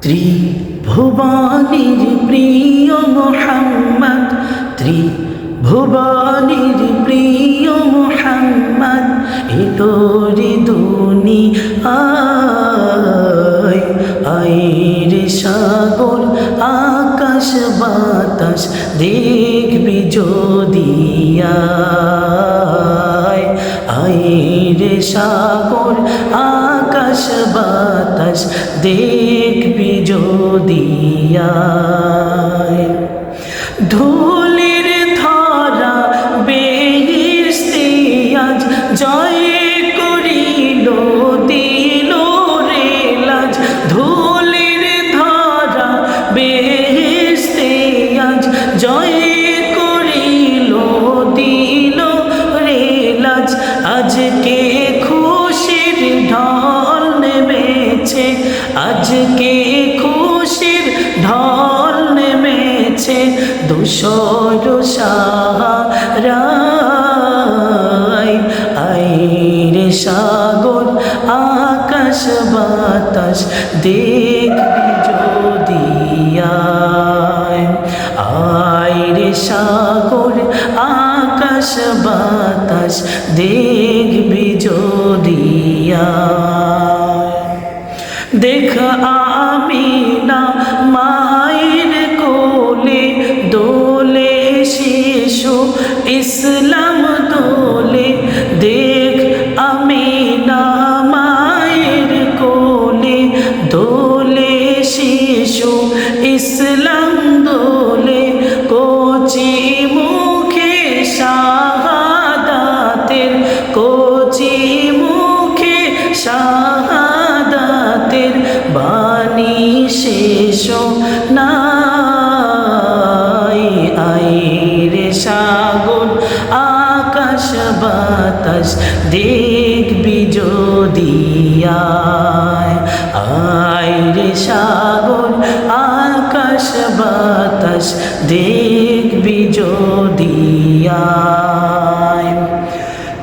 ত্রিভুবনের প্রিয় মোহাম্মদ, ত্রিভুবনের প্রিয় মোহাম্মদ, এতোর দুনিয়ায় আইরে সাগর আকাশ বাতাস দেখবি যদি আইরে সাগর আকাশ বাতাস দেখবি যদি ধুলির ধরা বেহেশতে আজ জয় করিল দিল রে লাজ, ধুলির ধরা বেহেশতে আজ জয় করিল দিল রে লাজ। আজকে খুশির ঢল নেমেছে, আজকে খুশির ঢল নেমেছে, ধূসর সাহারায় আইরে সাগর আকাশ বাতাস দেখবি যদি আইরে সাগর আকাশ বাতাস দেখবি যদি দেখ আমিনা মায়ের কোলে দোলে শিশু ইসলাম দোলে, দেখ আমিনা মায়ের কোলে দোলে শিশু ইসলাম দোলে, কচি মুখে শাহাদাতের, কচি মুখে শাহাদাতের বাণী শেষ নাই। আইরে সাগর আকাশ বাতাস দেখবি যদি আইরে সাগর আকাশ বাতাস দেখবি যদি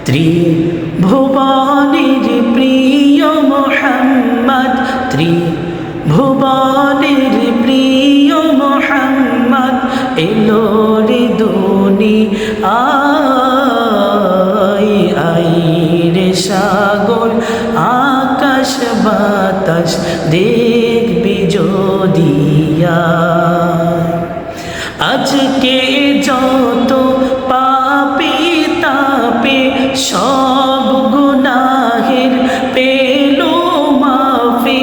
ত্রিভুবনের প্রিয় মোহাম্মদ, ত্রিভুবনের প্রিয় মোহাম্মদ, এলো রে দুনিয়ায় আইরে সাগর আকাশ বাতাস দেখবি যদি আজকে যত পাপী তাপে সব গুনাহের পেলো মাফি,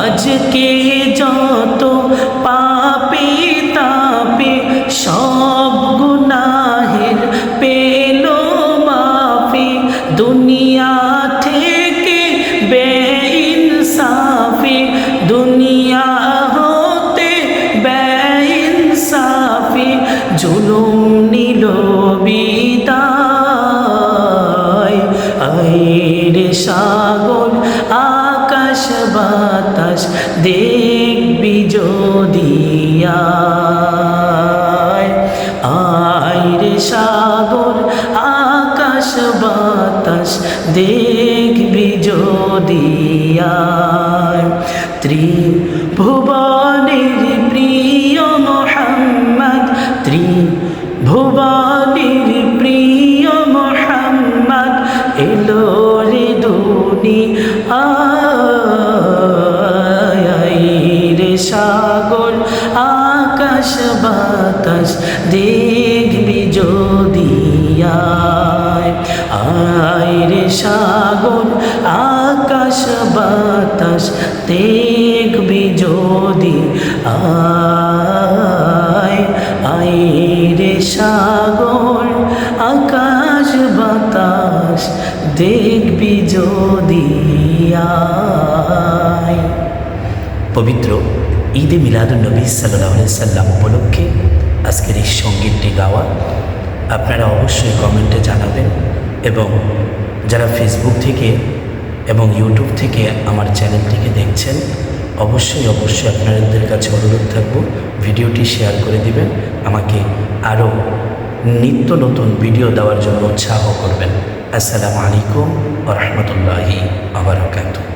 আজকে যত পাপী তাপে সব গুনাহের পেলো মাফি, দুনিয়া থেকে বেইনসাফি, দুনিয়া হতে বেইনসাফি, জুলুম নিল বিদায় আইরে সাগর আকাশ বাতাস দেখবি যদি আইরে সাগর আকাশ বাতাস দেখবি যদি ত্রিভুবনের প্রিয় মোহাম্মদ, ত্রিভুবনের প্রিয় মোহাম্মদ, এলো রে দুনিয়ায় সাগর আকাশ বাতাস দেখবি যদি আইরে সাগর আকাশ বাতাস দেখবি যদি আইরে সাগর আকাশ বাতাস দেখবি যদি পবিত্র ঈদে মিলাদুন্নবী সাল্লাল্লাহু আলাইহি সাল্লাম উপলক্ষে আজকের এই সঙ্গীতটি গাওয়া। আপনারা অবশ্যই কমেন্টে জানাবেন এবং যারা ফেসবুক থেকে এবং ইউটিউব থেকে আমার চ্যানেলটিকে দেখছেন অবশ্যই আপনাদের কাছে অনুরোধ থাকবো ভিডিওটি শেয়ার করে দিবেন, আমাকে আরও নিত্য নতুন ভিডিও দেওয়ার জন্য উৎসাহ করবেন। আসসালামু আলাইকুম ওয়া রাহমাতুল্লাহি ওয়া বারাকাতুহু।